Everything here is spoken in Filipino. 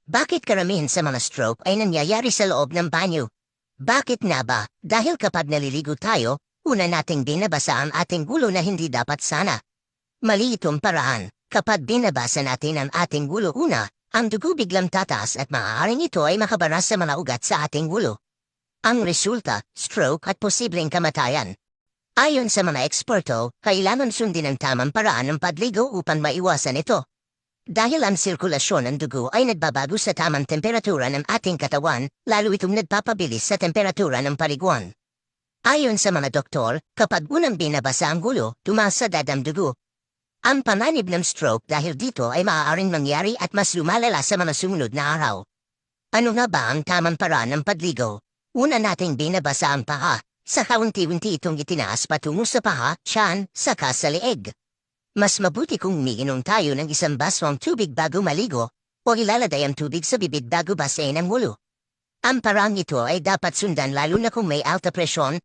Bakit karamihan sa mga stroke ay nangyayari sa loob ng banyo? Bakit nga ba? Dahil kapag naliligo tayo, una nating binabasa ang ating gulo na hindi dapat sana. Mali itong paraan. Kapag binabasa natin ang ating gulo una, ang dugo biglang tataas at maaaring ito ay makabara sa mga ugat sa ating gulo. Ang resulta, stroke at posibleng kamatayan. Ayon sa mga eksperto, kailangan sundin ang tamang paraan ng pagligo upang maiwasan ito. Dahil ang sirkulasyon ng dugo ay nagbabago sa tamang temperatura ng ating katawan, lalo itong nagpapabilis sa temperatura ng paliguan. Ayon sa mga doktor, kapag unang binabasa ang gulo, tumasadad ang dugo. Ang panganib ng stroke dahil dito ay maaaring mangyari at mas lumalala sa mga sumunod na araw. Ano nga ba ang tamang paraan ng pagligo? Una nating binabasa ang paa, saka unti-unti itong itinaas patungo sa paa, tiyan, saka sa leeg. Mas mabuti kung umiinom tayo ng isang basong tubig bago maligo o ilalagay ang tubig sa bibig bago basahin ang ulo. Ang parang ito ay dapat sundan lalo na kung may alta presyon